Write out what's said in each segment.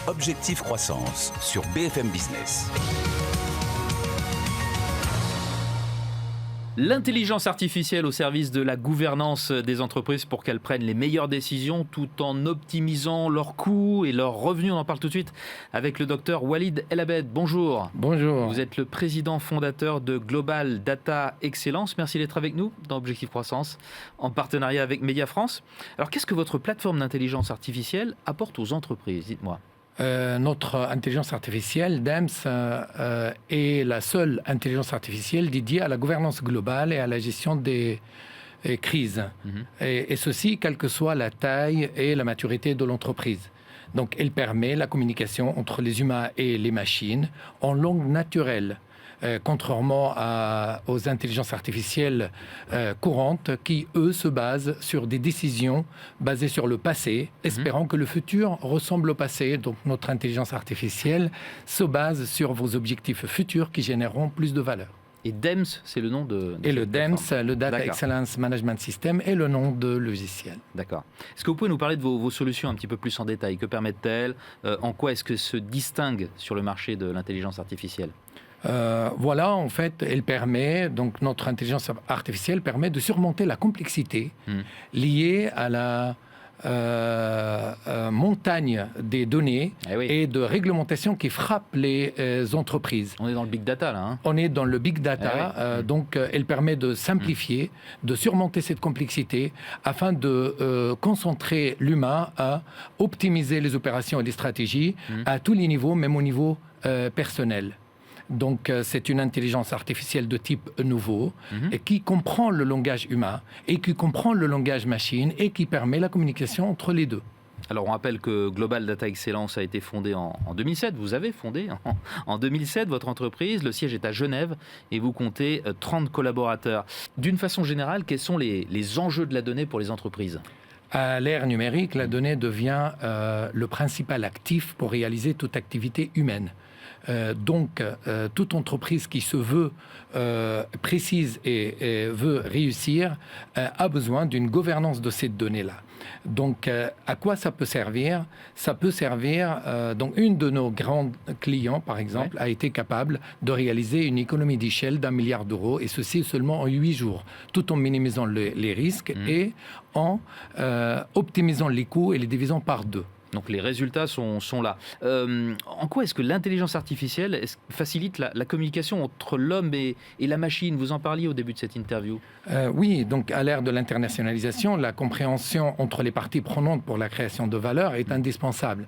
Objectif Croissance sur BFM Business. L'intelligence artificielle au service de la gouvernance des entreprises pour qu'elles prennent les meilleures décisions tout en optimisant leurs coûts et leurs revenus. On en parle tout de suite avec le docteur Walid El-Abed. Bonjour. Bonjour. Vous êtes le président fondateur de Global Data Excellence. Merci d'être avec nous dans Objectif Croissance en partenariat avec Média France. Alors qu'est-ce que votre plateforme d'intelligence artificielle apporte aux entreprises ? Dites-moi. Notre intelligence artificielle, DEMS, est la seule intelligence artificielle dédiée à la gouvernance globale et à la gestion des crises. Et ceci, quelle que soit la taille et la maturité de l'entreprise. Donc, elle permet la communication entre les humains et les machines en langue naturelle. Contrairement aux intelligences artificielles courantes qui, eux, se basent sur des décisions basées sur le passé, espérant que le futur ressemble au passé. Donc notre intelligence artificielle se base sur vos objectifs futurs qui généreront plus de valeur. Et DEMS, c'est le nom de Et le DEMS, plateforme. le Data Excellence Management System, est le nom de logiciel. D'accord. Est-ce que vous pouvez nous parler de vos solutions un petit peu plus en détail ? Que permettent-elles ? En quoi est-ce que se distingue sur le marché de l'intelligence artificielle ? Voilà, en fait, elle permet, donc notre intelligence artificielle permet de surmonter la complexité liée à la montagne des données et de réglementation qui frappe les entreprises. On est dans le big data, là. Hein. On est dans le big data, donc elle permet de simplifier, de surmonter cette complexité afin de concentrer l'humain à optimiser les opérations et les stratégies à tous les niveaux, même au niveau personnel. Donc, c'est une intelligence artificielle de type nouveau et qui comprend le langage humain et qui comprend le langage machine et qui permet la communication entre les deux. Alors, on rappelle que Global Data Excellence a été fondé en 2007. Vous avez fondé en 2007 votre entreprise. Le siège est à Genève et vous comptez 30 collaborateurs. D'une façon générale, quels sont les enjeux de la donnée pour les entreprises ? À l'ère numérique, la donnée devient le principal actif pour réaliser toute activité humaine. Donc, toute entreprise qui se veut précise et veut réussir a besoin d'une gouvernance de cette donnée-là. Donc, à quoi ça peut servir ? Ça peut servir, donc une de nos grands clients, par exemple, a été capable de réaliser une économie d'échelle d'1 milliard d'euros, et ceci seulement en 8 jours, tout en minimisant les risques et en optimisant les coûts et les divisant par 2. Donc les résultats sont là. En quoi est-ce que l'intelligence artificielle facilite la communication entre l'homme et la machine ? Vous en parliez au début de cette interview. Oui, donc à l'ère de l'internationalisation, la compréhension entre les parties prenantes pour la création de valeur est indispensable.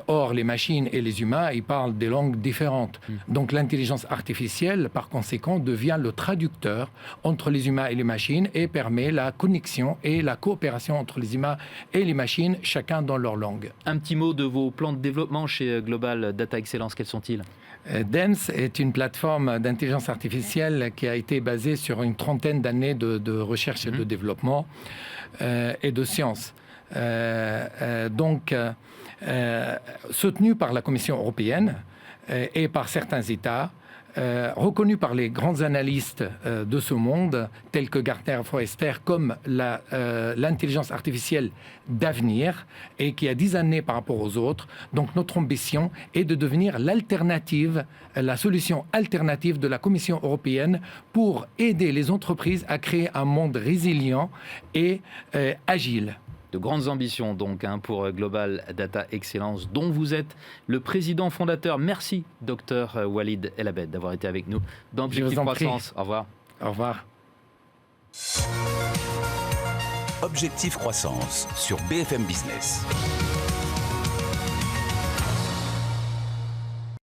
Or, les machines et les humains, ils parlent des langues différentes. Donc l'intelligence artificielle, par conséquent, devient le traducteur entre les humains et les machines et permet la connexion et la coopération entre les humains et les machines, chacun dans leur langue. Un petit mot de vos plans de développement chez Global Data Excellence, quels sont-ils ? DEMS est une plateforme d'intelligence artificielle qui a été basée sur une trentaine d'années de recherche et de développement et de sciences. Soutenu par la Commission européenne et par certains États, reconnu par les grands analystes de ce monde, tels que Gartner Forrester, comme l'intelligence artificielle d'avenir et qui a 10 années par rapport aux autres. Donc notre ambition est de devenir l'alternative, la solution alternative de la Commission européenne pour aider les entreprises à créer un monde résilient et agile. De grandes ambitions donc pour Global Data Excellence, dont vous êtes le président fondateur. Merci, docteur Walid El-Abed, d'avoir été avec nous dans Objectif Croissance. Au revoir. Au revoir. Objectif Croissance sur BFM Business.